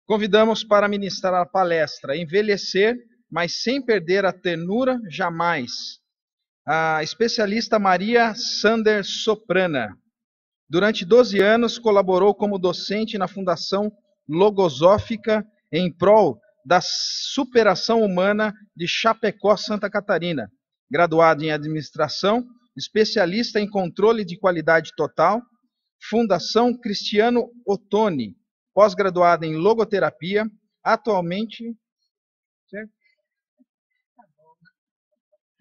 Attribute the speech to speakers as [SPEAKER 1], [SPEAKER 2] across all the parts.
[SPEAKER 1] Convidamos para ministrar a palestra Envelhecer, mas sem perder a ternura jamais, a especialista Maria Sander Soprana. Durante 12 anos colaborou como docente na Fundação Logosófica em prol da superação humana de Chapecó, Santa Catarina. Graduada em administração, especialista em controle de qualidade total, Fundação Cristiano Ottoni, pós-graduada em logoterapia, atualmente certo?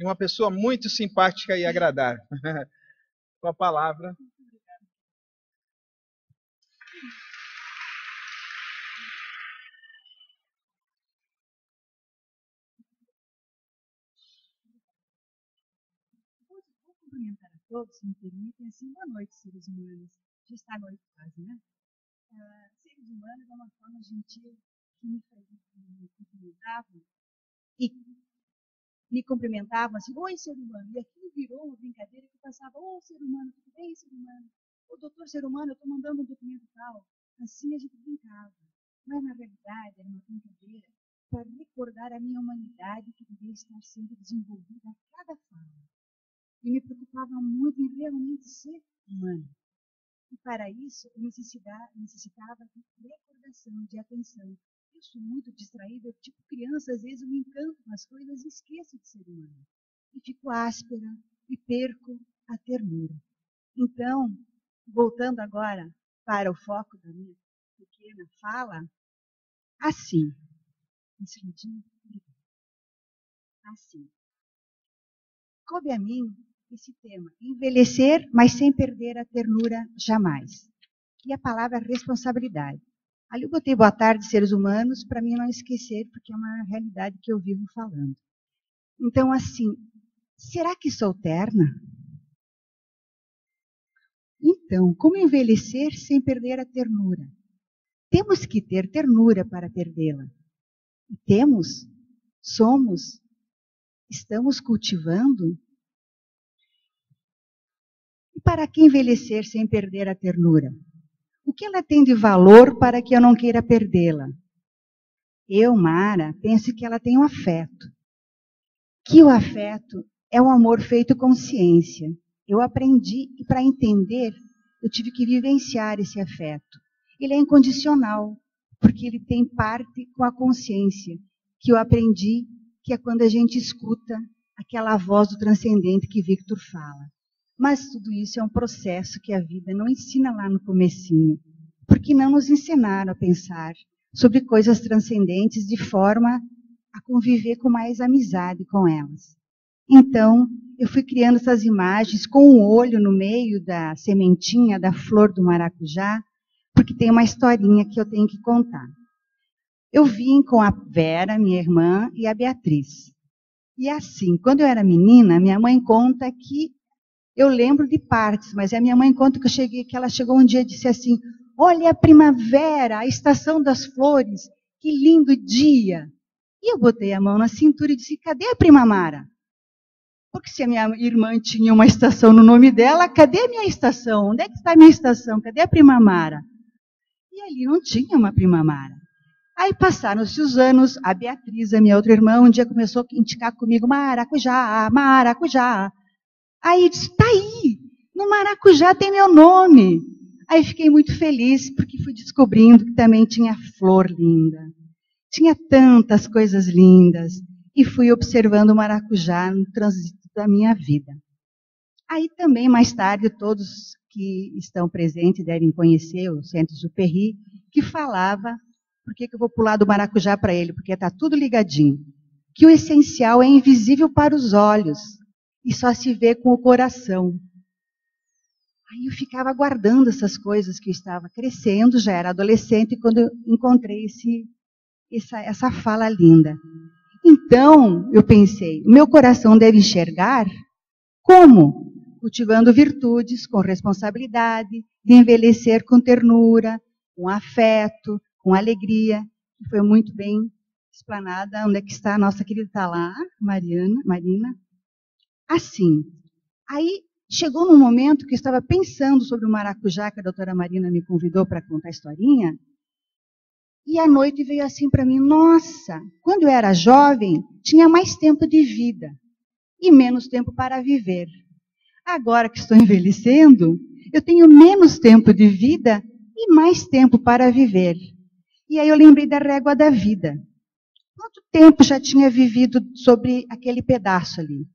[SPEAKER 1] Uma pessoa muito simpática e agradável. Com a palavra.
[SPEAKER 2] Vou cumprimentar a todos, se me permitem, assim, boa noite, seres humanos. Já está a noite quase, né? Seres humanos é uma forma gentil que me cumprimentavam e me cumprimentavam assim, oi, ser humano. E aquilo virou uma brincadeira que passava, ô, ser humano, tudo bem, ser humano? Ô, doutor ser humano, eu estou mandando um documento tal. Assim a gente brincava. Mas, na realidade, era uma brincadeira para recordar a minha humanidade que devia estar sendo desenvolvida a cada fala. E me preocupava muito em realmente ser humano. E para isso, eu necessitava de recordação, de atenção. Eu sou muito distraída, tipo criança, às vezes eu me encanto com as coisas e esqueço de ser humano. E fico áspera e perco a ternura. Então, voltando agora para o foco da minha pequena fala, assim. Assim. Coube a mim esse tema, envelhecer, mas sem perder a ternura jamais. E a palavra responsabilidade. Ali eu botei boa tarde, seres humanos, para mim não esquecer, porque é uma realidade que eu vivo falando. Então, assim, será que sou terna? Então, como envelhecer sem perder a ternura? Temos que ter ternura para perdê-la. E temos, somos, estamos cultivando. E para que envelhecer sem perder a ternura? O que ela tem de valor para que eu não queira perdê-la? Eu, Mara, penso que ela tem um afeto. Que o afeto é um amor feito com ciência. Eu aprendi e para entender, eu tive que vivenciar esse afeto. Ele é incondicional, porque ele tem parte com a consciência, que eu aprendi que é quando a gente escuta aquela voz do transcendente que Victor fala. Mas tudo isso é um processo que a vida não ensina lá no comecinho, porque não nos ensinaram a pensar sobre coisas transcendentes de forma a conviver com mais amizade com elas. Então, eu fui criando essas imagens com um olho no meio da sementinha da flor do maracujá, porque tem uma historinha que eu tenho que contar. Eu vim com a Vera, minha irmã, e a Beatriz. E assim, quando eu era menina, minha mãe conta que eu lembro de partes, mas a minha mãe conta que ela chegou um dia e disse assim, olha a primavera, a estação das flores, que lindo dia. E eu botei a mão na cintura e disse, cadê a prima Mara? Porque se a minha irmã tinha uma estação no nome dela, cadê a minha estação? Onde é que está a minha estação? Cadê a prima Mara? E ali não tinha uma prima Mara. Aí passaram-se os anos, a Beatriz, a minha outra irmã, um dia começou a indicar comigo, maracujá, maracujá. Aí disse, tá aí, no maracujá tem meu nome. Aí fiquei muito feliz, porque fui descobrindo que também tinha flor linda. Tinha tantas coisas lindas. E fui observando o maracujá no trânsito da minha vida. Aí também, mais tarde, todos que estão presentes devem conhecer o Centro Superri, que falava, por que eu vou pular do maracujá para ele? Porque está tudo ligadinho. Que o essencial é invisível para os olhos e só se vê com o coração. Aí eu ficava guardando essas coisas que eu estava crescendo, já era adolescente, quando eu encontrei essa fala linda. Então, eu pensei, o meu coração deve enxergar como? Cultivando virtudes com responsabilidade, de envelhecer com ternura, com afeto, com alegria, que foi muito bem explanada. Onde é que está a nossa querida? Está lá, Marina. Assim, aí chegou num momento que eu estava pensando sobre o maracujá, que a doutora Marina me convidou para contar a historinha, E à noite veio assim para mim, nossa, quando eu era jovem, tinha mais tempo de vida e menos tempo para viver. Agora que estou envelhecendo, eu tenho menos tempo de vida e mais tempo para viver. E aí eu lembrei da régua da vida. Quanto tempo já tinha vivido sobre aquele pedaço ali?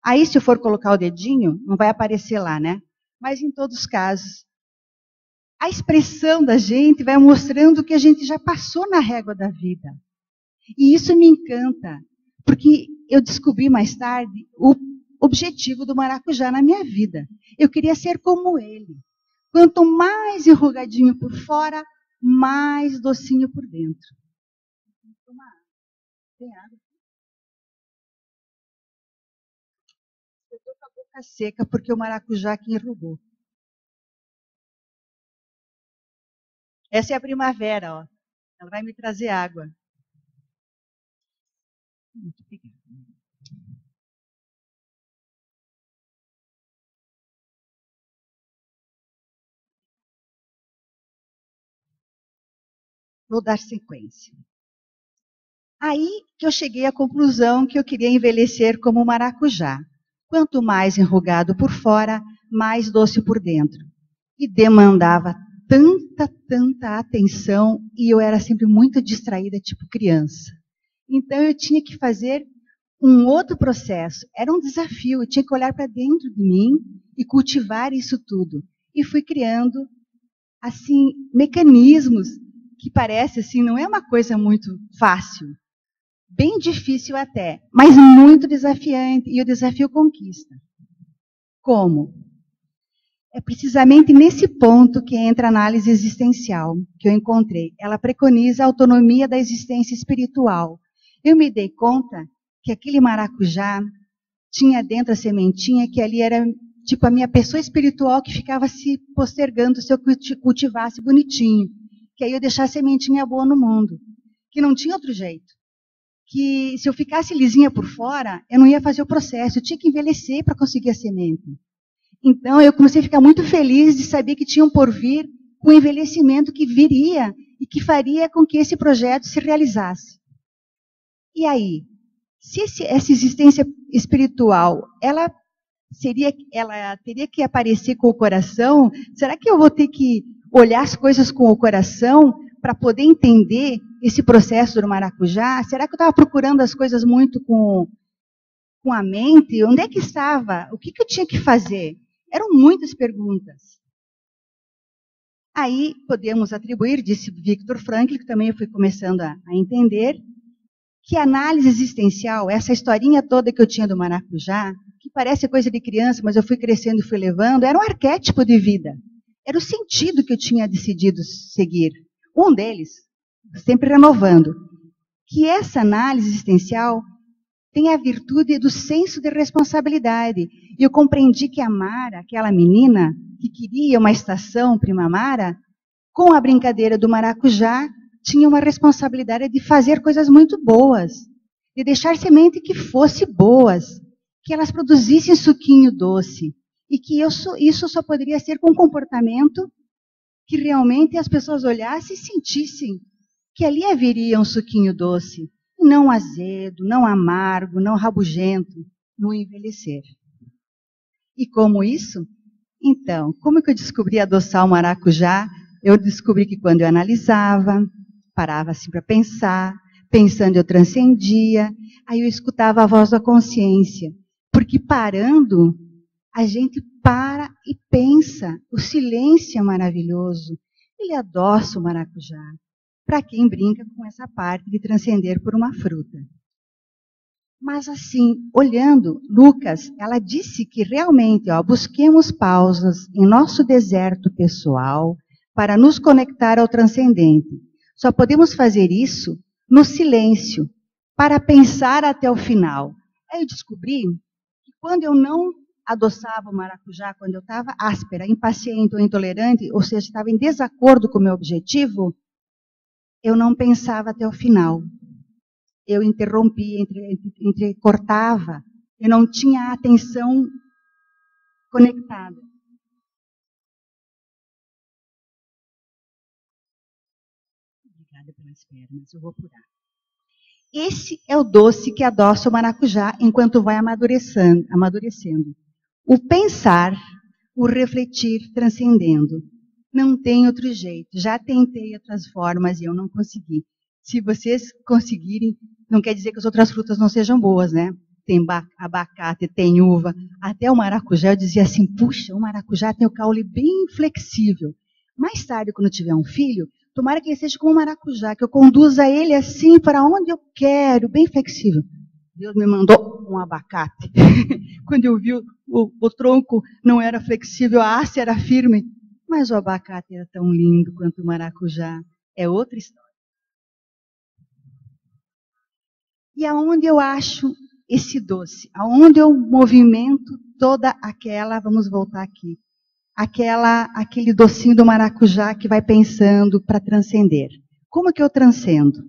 [SPEAKER 2] Aí, se eu for colocar o dedinho, não vai aparecer lá, né? Mas em todos os casos, a expressão da gente vai mostrando que a gente já passou na régua da vida. E isso me encanta, porque eu descobri mais tarde o objetivo do maracujá na minha vida. Eu queria ser como ele. Quanto mais enrugadinho por fora, mais docinho por dentro. Tem água? Eu estou com a boca seca porque o maracujá que enrugou. Essa é a primavera, ó. Ela vai me trazer água. Muito obrigada. Vou dar sequência. Aí que eu cheguei à conclusão que eu queria envelhecer como maracujá. Quanto mais enrugado por fora, mais doce por dentro. E demandava tanta atenção e eu era sempre muito distraída, tipo criança. Então eu tinha que fazer um outro processo. Era um desafio, eu tinha que olhar para dentro de mim e cultivar isso tudo. E fui criando assim mecanismos que parece assim, não é uma coisa muito fácil. Bem difícil até, mas muito desafiante, e o desafio conquista. Como? É precisamente nesse ponto que entra a análise existencial, que eu encontrei. Ela preconiza a autonomia da existência espiritual. Eu me dei conta que aquele maracujá tinha dentro a sementinha, que ali era tipo a minha pessoa espiritual que ficava se postergando se eu cultivasse bonitinho. Que aí eu deixasse a sementinha boa no mundo. Que não tinha outro jeito. Que se eu ficasse lisinha por fora, eu não ia fazer o processo, eu tinha que envelhecer para conseguir a semente. Então, eu comecei a ficar muito feliz de saber que tinha um porvir, um envelhecimento que viria e que faria com que esse projeto se realizasse. E aí, se essa existência espiritual, ela teria que aparecer com o coração, será que eu vou ter que olhar as coisas com o coração para poder entender esse processo do maracujá? Será que eu estava procurando as coisas muito com a mente? Onde é que estava? O que eu tinha que fazer? Eram muitas perguntas. Aí podemos atribuir, disse Viktor Frankl, que também eu fui começando a entender, que a análise existencial, essa historinha toda que eu tinha do maracujá, que parece coisa de criança, mas eu fui crescendo e fui levando, era um arquétipo de vida. Era o sentido que eu tinha decidido seguir. Um deles, sempre renovando, que essa análise existencial tem a virtude do senso de responsabilidade. E eu compreendi que a Mara, aquela menina que queria uma estação primavera, com a brincadeira do maracujá, tinha uma responsabilidade de fazer coisas muito boas, de deixar semente que fosse boas, que elas produzissem suquinho doce, e que isso só poderia ser com um comportamento que realmente as pessoas olhassem e sentissem que ali haveria um suquinho doce, não azedo, não amargo, não rabugento, no envelhecer. E como isso? Então, como que eu descobri adoçar o maracujá? Eu descobri que quando eu analisava, parava assim para pensar, pensando eu transcendia, aí eu escutava a voz da consciência, porque parando, a gente para e pensa, o silêncio é maravilhoso, ele adoça o maracujá, para quem brinca com essa parte de transcender por uma fruta. Mas assim, olhando, Lucas, ela disse que realmente, busquemos pausas em nosso deserto pessoal para nos conectar ao transcendente. Só podemos fazer isso no silêncio, para pensar até o final. Aí eu descobri que quando eu não adoçava o maracujá, quando eu estava áspera, impaciente ou intolerante, ou seja, estava em desacordo com o meu objetivo, eu não pensava até o final. Eu interrompia, cortava, eu não tinha a atenção conectada. parada pelas pernas, eu vou apurar. Esse é o doce que adoça o maracujá enquanto vai amadurecendo. O pensar, o refletir, transcendendo. Não tem outro jeito. Já tentei outras formas e eu não consegui. Se vocês conseguirem, não quer dizer que as outras frutas não sejam boas, né? Tem abacate, tem uva, até o maracujá. Eu dizia assim, puxa, o maracujá tem o caule bem flexível. Mais tarde, quando eu tiver um filho, tomara que ele seja como um maracujá, que eu conduza ele assim para onde eu quero, bem flexível. Deus me mandou um abacate. Quando eu vi o tronco não era flexível, a haste era firme, mas o abacate era tão lindo quanto o maracujá. É outra história. E aonde eu acho esse doce? Aonde eu movimento toda aquela, vamos voltar aqui, aquele docinho do maracujá que vai pensando para transcender. Como que eu transcendo?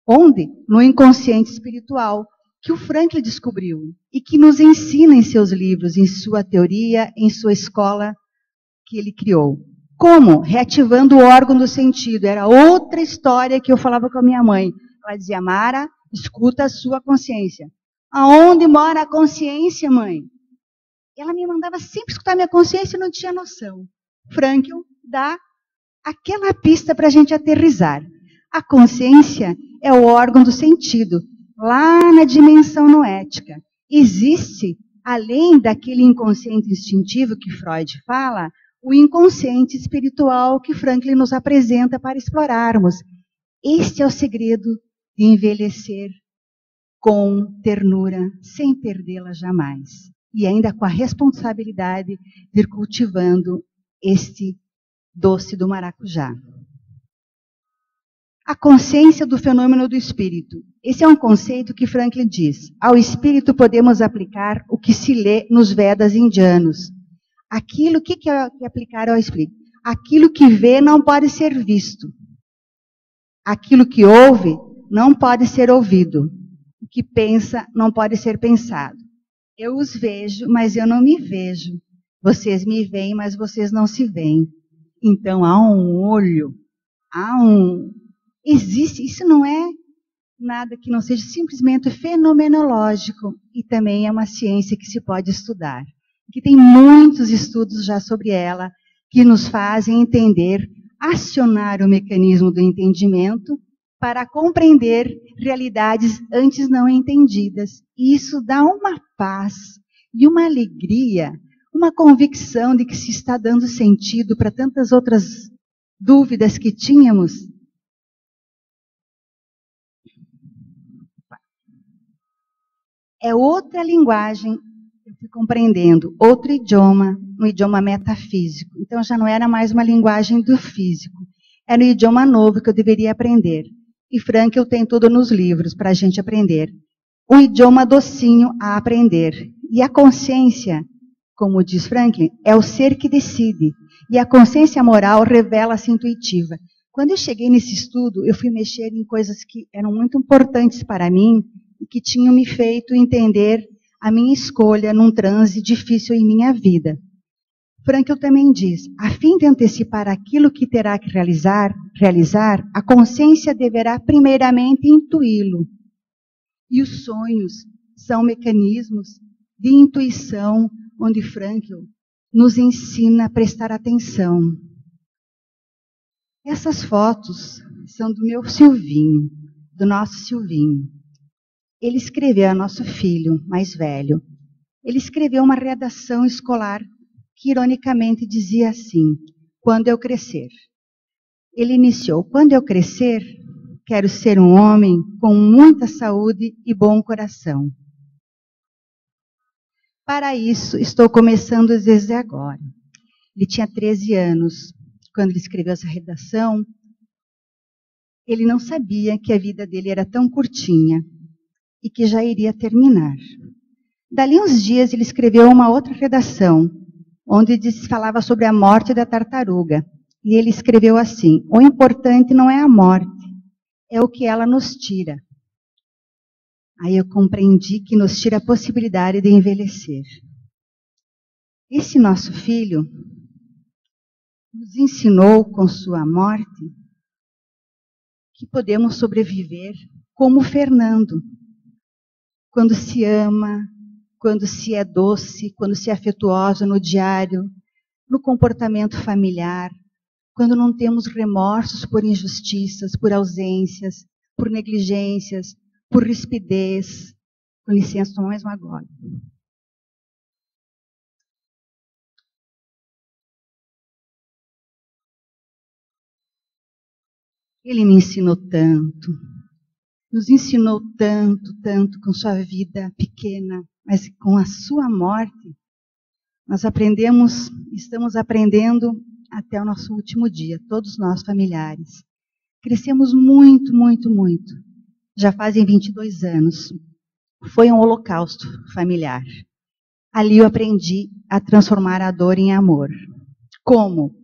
[SPEAKER 2] Onde? No inconsciente espiritual, que o Franklin descobriu e que nos ensina em seus livros, em sua teoria, em sua escola que ele criou. Como? Reativando o órgão do sentido. Era outra história que eu falava com a minha mãe. Ela dizia, Mara, escuta a sua consciência. Aonde mora a consciência, mãe? Ela me mandava sempre escutar a minha consciência e não tinha noção. Franklin dá aquela pista para a gente aterrissar. A consciência é o órgão do sentido, lá na dimensão noética. Existe, além daquele inconsciente instintivo que Freud fala, o inconsciente espiritual que Franklin nos apresenta para explorarmos. Este é o segredo de envelhecer com ternura, sem perdê-la jamais. E ainda com a responsabilidade de ir cultivando este doce do maracujá. A consciência do fenômeno do espírito. Esse é um conceito que Franklin diz. Ao espírito podemos aplicar o que se lê nos Vedas indianos. Aquilo que é aplicar ao espírito? Aquilo que vê não pode ser visto. Aquilo que ouve não pode ser ouvido. O que pensa não pode ser pensado. Eu os vejo, mas eu não me vejo. Vocês me veem, mas vocês não se veem. Então há um olho, existe, isso não é nada que não seja simplesmente fenomenológico e também é uma ciência que se pode estudar. Que tem muitos estudos já sobre ela que nos fazem entender, acionar o mecanismo do entendimento para compreender realidades antes não entendidas. E isso dá uma paz e uma alegria, uma convicção de que se está dando sentido para tantas outras dúvidas que tínhamos. É outra linguagem, eu fui compreendendo, outro idioma, um idioma metafísico. Então já não era mais uma linguagem do físico, era um idioma novo que eu deveria aprender. E Franklin tem tudo nos livros para a gente aprender. Um idioma docinho a aprender. E a consciência, como diz Franklin, é o ser que decide. E a consciência moral revela-se intuitiva. Quando eu cheguei nesse estudo, eu fui mexer em coisas que eram muito importantes para mim e que tinham me feito entender a minha escolha num transe difícil em minha vida. Franklin também diz, a fim de antecipar aquilo que terá que realizar, a consciência deverá primeiramente intuí-lo. E os sonhos são mecanismos de intuição onde Franklin nos ensina a prestar atenção. Essas fotos são do meu Silvinho, do nosso Silvinho. Ele escreveu, é nosso filho mais velho, ele escreveu uma redação escolar que ironicamente dizia assim, quando eu crescer. Ele iniciou, quando eu crescer, quero ser um homem com muita saúde e bom coração. Para isso, estou começando desde agora. Ele tinha 13 anos, quando ele escreveu essa redação, ele não sabia que a vida dele era tão curtinha e que já iria terminar. Dali uns dias, ele escreveu uma outra redação, onde falava sobre a morte da tartaruga. E ele escreveu assim, o importante não é a morte, é o que ela nos tira. Aí eu compreendi que nos tira a possibilidade de envelhecer. Esse nosso filho nos ensinou com sua morte que podemos sobreviver como Fernando. Quando se ama, quando se é doce, quando se é afetuosa no diário, no comportamento familiar, quando não temos remorsos por injustiças, por ausências, por negligências, por rispidez. Com licença, toma mais uma gole. Ele me ensinou tanto, nos ensinou tanto, tanto com sua vida pequena, mas com a sua morte, nós aprendemos, estamos aprendendo até o nosso último dia, todos nós familiares. Crescemos muito, muito, muito. Já fazem 22 anos. Foi um holocausto familiar. Ali eu aprendi a transformar a dor em amor. Como?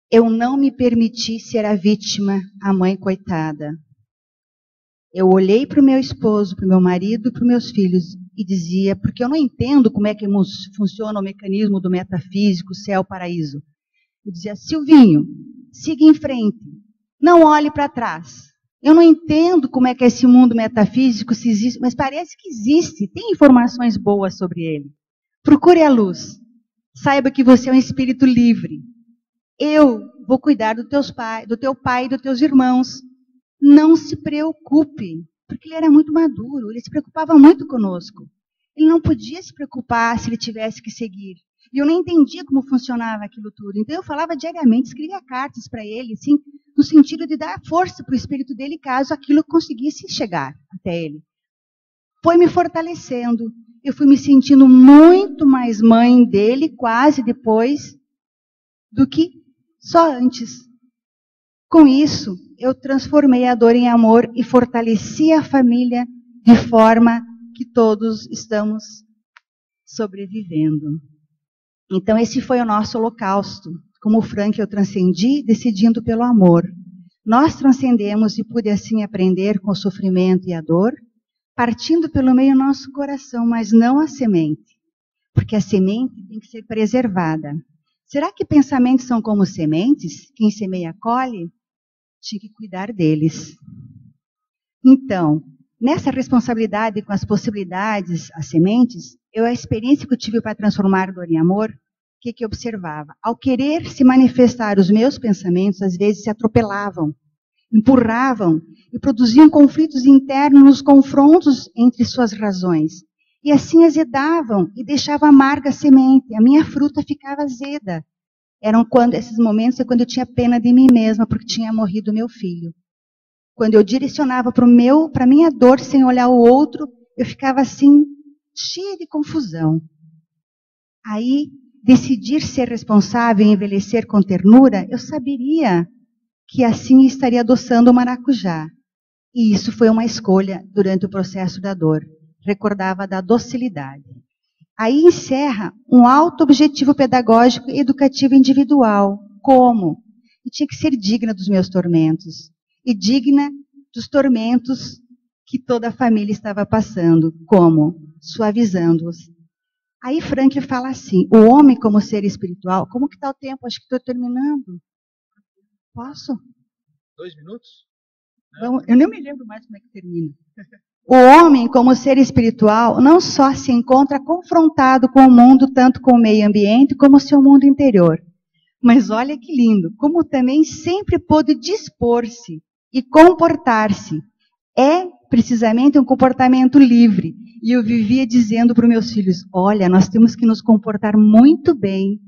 [SPEAKER 2] Eu não me permiti ser a vítima, a mãe coitada. Eu olhei para o meu esposo, para o meu marido, para os meus filhos e dizia, porque eu não entendo como é que funciona o mecanismo do metafísico, céu, paraíso. Eu dizia, Silvinho, siga em frente, não olhe para trás. Eu não entendo como é que é esse mundo metafísico, se existe, mas parece que existe, tem informações boas sobre ele. Procure a luz, saiba que você é um espírito livre. Eu vou cuidar do teu pai e dos teus irmãos. Não se preocupe, porque ele era muito maduro, ele se preocupava muito conosco. Ele não podia se preocupar se ele tivesse que seguir. E eu não entendia como funcionava aquilo tudo. Então eu falava diariamente, escrevia cartas para ele, assim, no sentido de dar força para o espírito dele, caso aquilo conseguisse chegar até ele. Foi me fortalecendo. Eu fui me sentindo muito mais mãe dele, quase depois, do que só antes. Com isso, eu transformei a dor em amor e fortaleci a família de forma que todos estamos sobrevivendo. Então, esse foi o nosso holocausto. Como o Frank, eu transcendi, decidindo pelo amor. Nós transcendemos e pude assim aprender com o sofrimento e a dor, partindo pelo meio do nosso coração, mas não a semente. Porque a semente tem que ser preservada. Será que pensamentos são como sementes? Quem semeia, colhe? Tinha que cuidar deles. Então, nessa responsabilidade com as possibilidades, as sementes, a experiência que eu tive para transformar dor em amor, o que eu observava? Ao querer se manifestar os meus pensamentos, às vezes se atropelavam, empurravam e produziam conflitos internos nos confrontos entre suas razões. E assim azedavam e deixavam amarga a semente. A minha fruta ficava azeda. Esses momentos quando eu tinha pena de mim mesma, porque tinha morrido meu filho. Quando eu direcionava para a minha dor sem olhar o outro, eu ficava assim, cheia de confusão. Aí, decidir ser responsável e envelhecer com ternura, eu saberia que assim estaria adoçando o maracujá. E isso foi uma escolha durante o processo da dor. Recordava da docilidade. Aí encerra um alto objetivo pedagógico e educativo individual. Como? Eu tinha que ser digna dos meus tormentos. E digna dos tormentos que toda a família estava passando. Como? Suavizando-os. Aí Frank fala assim, o homem como ser espiritual... Como que está o tempo? Acho que estou terminando. Posso?
[SPEAKER 1] 2 minutos?
[SPEAKER 2] Então, eu nem me lembro mais como é que termina. O homem, como ser espiritual, não só se encontra confrontado com o mundo, tanto com o meio ambiente, como o seu mundo interior. Mas olha que lindo, como também sempre pôde dispor-se e comportar-se. É precisamente um comportamento livre. E eu vivia dizendo para os meus filhos, olha, nós temos que nos comportar muito bem,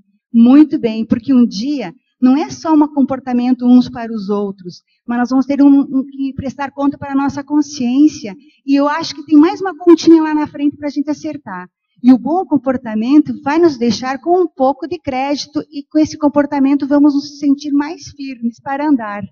[SPEAKER 2] porque um dia não é só um comportamento uns para os outros, mas nós vamos ter que prestar conta para a nossa consciência. E eu acho que tem mais uma continha lá na frente para a gente acertar. E o bom comportamento vai nos deixar com um pouco de crédito, e com esse comportamento vamos nos sentir mais firmes para andar.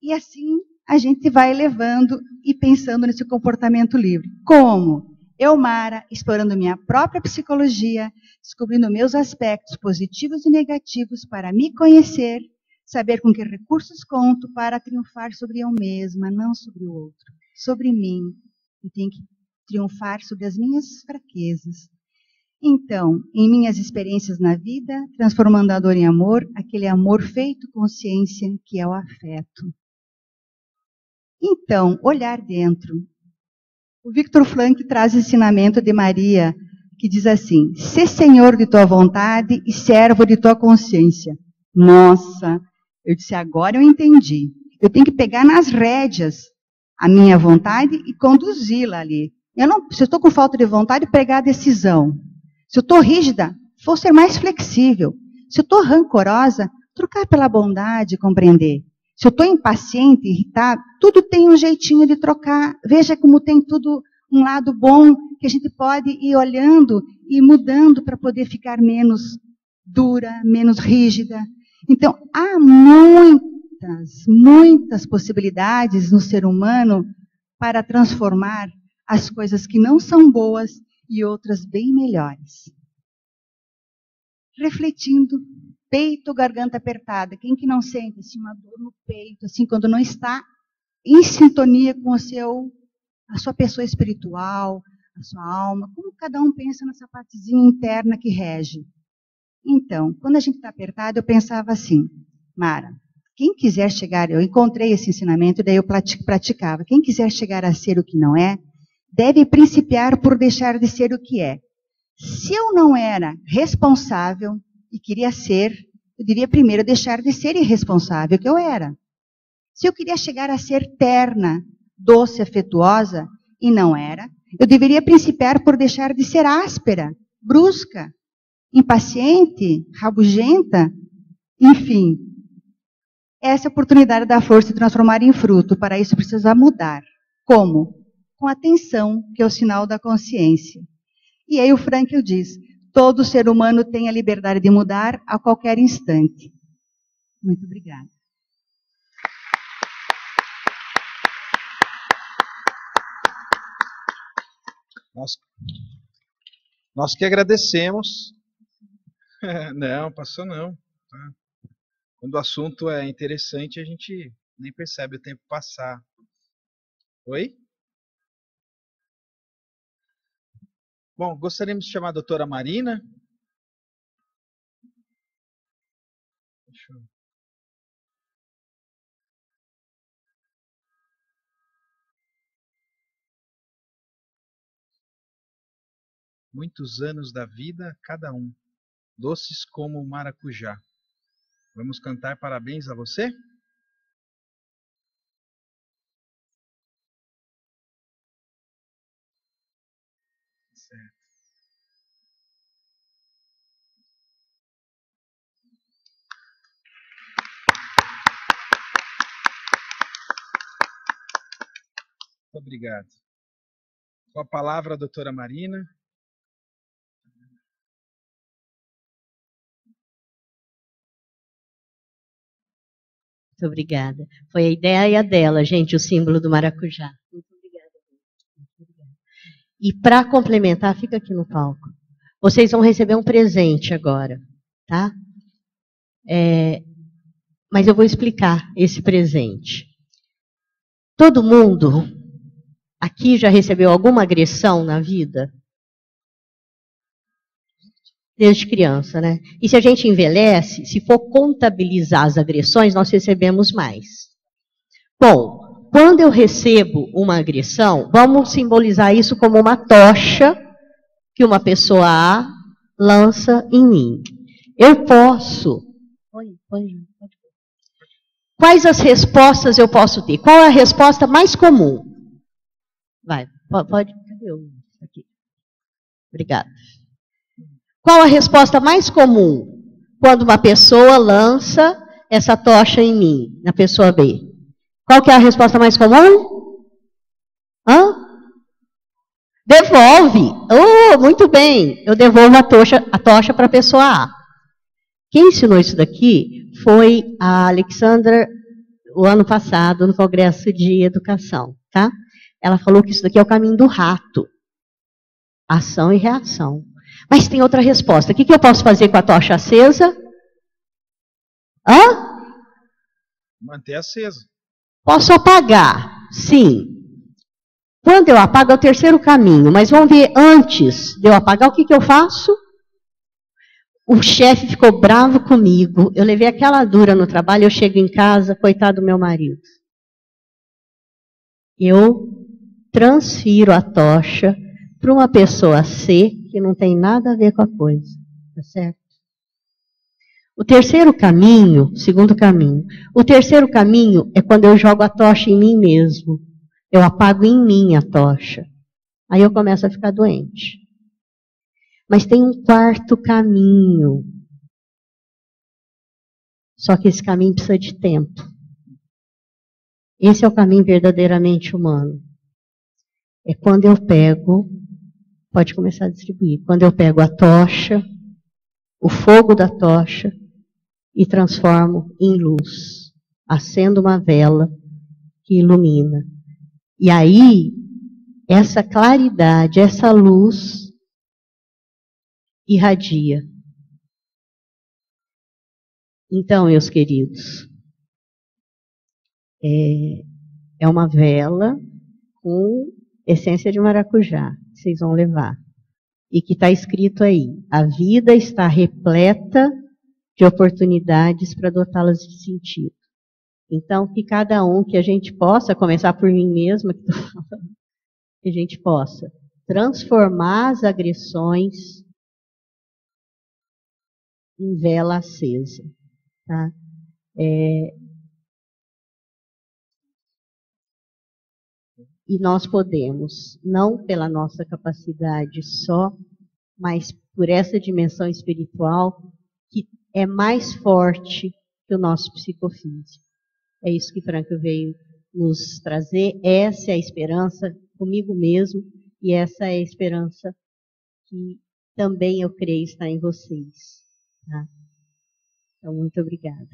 [SPEAKER 2] E assim a gente vai levando e pensando nesse comportamento livre. Como? Eu, Mara, explorando minha própria psicologia, descobrindo meus aspectos positivos e negativos para me conhecer, saber com que recursos conto para triunfar sobre eu mesma, não sobre o outro, sobre mim. Eu tenho que triunfar sobre as minhas fraquezas. Então, em minhas experiências na vida, transformando a dor em amor, aquele amor feito consciência que é o afeto. Então, olhar dentro. O Victor Frankl traz o ensinamento de Maria, que diz assim: "Sê senhor de tua vontade e servo de tua consciência." Nossa, eu disse, agora eu entendi. Eu tenho que pegar nas rédeas a minha vontade e conduzi-la ali. Se eu estou com falta de vontade, pegar a decisão. Se eu estou rígida, vou ser mais flexível. Se eu estou rancorosa, trocar pela bondade, compreender. Se eu estou impaciente, irritado, tudo tem um jeitinho de trocar. Veja como tem tudo um lado bom que a gente pode ir olhando e mudando para poder ficar menos dura, menos rígida. Então, há muitas possibilidades no ser humano para transformar as coisas que não são boas e outras bem melhores. Refletindo, peito, garganta apertada. Quem que não sente assim, uma dor no peito, assim, quando não está em sintonia com a sua pessoa espiritual, a sua alma? Como cada um pensa nessa partezinha interna que rege? Então, quando a gente está apertado, eu pensava assim, Mara, quem quiser chegar, eu encontrei esse ensinamento, daí eu praticava, quem quiser chegar a ser o que não é, deve principiar por deixar de ser o que é. Se eu não era responsável e queria ser, eu diria primeiro deixar de ser irresponsável, que eu era. Se eu queria chegar a ser terna, doce, afetuosa, e não era, eu deveria principiar por deixar de ser áspera, brusca, impaciente, rabugenta, enfim. Essa é a oportunidade da flor se transformar em fruto. Para isso precisa mudar. Como? Com atenção, que é o sinal da consciência. E aí o Frankl diz, todo ser humano tem a liberdade de mudar a qualquer instante. Muito obrigada.
[SPEAKER 1] Nós que agradecemos. Não, passou não. Quando o assunto é interessante, a gente nem percebe o tempo passar. Oi? Bom, gostaríamos de chamar a doutora Marina. Muitos anos da vida, cada um, doces como o maracujá. Vamos cantar parabéns a você? Certo. Muito obrigado. Com a palavra, a doutora Marina.
[SPEAKER 3] Muito obrigada. Foi a ideia dela, gente, o símbolo do maracujá. Muito obrigada. E para complementar, fica aqui no palco. Vocês vão receber um presente agora, tá? Mas eu vou explicar esse presente. Todo mundo aqui já recebeu alguma agressão na vida? Desde criança, né? E se a gente envelhece, se for contabilizar as agressões, nós recebemos mais. Bom, quando eu recebo uma agressão, vamos simbolizar isso como uma tocha que uma pessoa A lança em mim. Eu posso... Quais as respostas eu posso ter? Qual é a resposta mais comum? Vai, pode. Cadê eu? Aqui. Obrigada. Qual a resposta mais comum quando uma pessoa lança essa tocha em mim, na pessoa B? Qual que é a resposta mais comum? Devolve. Oh, muito bem. Eu devolvo a tocha para a pessoa A. Quem ensinou isso daqui foi a Alexandra, o ano passado, no Congresso de Educação. Tá? Ela falou que isso daqui é o caminho do rato. Ação e reação. Mas tem outra resposta. O que eu posso fazer com a tocha acesa?
[SPEAKER 1] Manter acesa.
[SPEAKER 3] Posso apagar, sim. Quando eu apago é o terceiro caminho. Mas vamos ver, antes de eu apagar, o que eu faço? O chefe ficou bravo comigo. Eu levei aquela dura no trabalho, eu chego em casa, coitado do meu marido. eu transfiro a tocha para uma pessoa C que não tem nada a ver com a coisa. Tá certo? O terceiro caminho, segundo caminho, o terceiro caminho é quando eu jogo a tocha em mim mesmo. Eu apago em mim a tocha. Aí eu começo a ficar doente. Mas tem um quarto caminho. Só que esse caminho precisa de tempo. Esse é o caminho verdadeiramente humano. É quando eu pego, pode começar a distribuir, quando eu pego a tocha, o fogo da tocha, e transformo em luz. Acendo uma vela que ilumina. E aí, essa claridade, essa luz irradia. Então, meus queridos, é uma vela com essência de maracujá, que vocês vão levar. E que está escrito aí, a vida está repleta de oportunidades para dotá-las de sentido. Então, que a gente possa, começar por mim mesma, que a gente possa transformar as agressões em vela acesa. Tá? E nós podemos, não pela nossa capacidade só, mas por essa dimensão espiritual que é mais forte que o nosso psicofísico. É isso que Franco veio nos trazer. Essa é a esperança comigo mesmo e essa é a esperança que também eu creio está em vocês. Tá? Então, muito obrigada.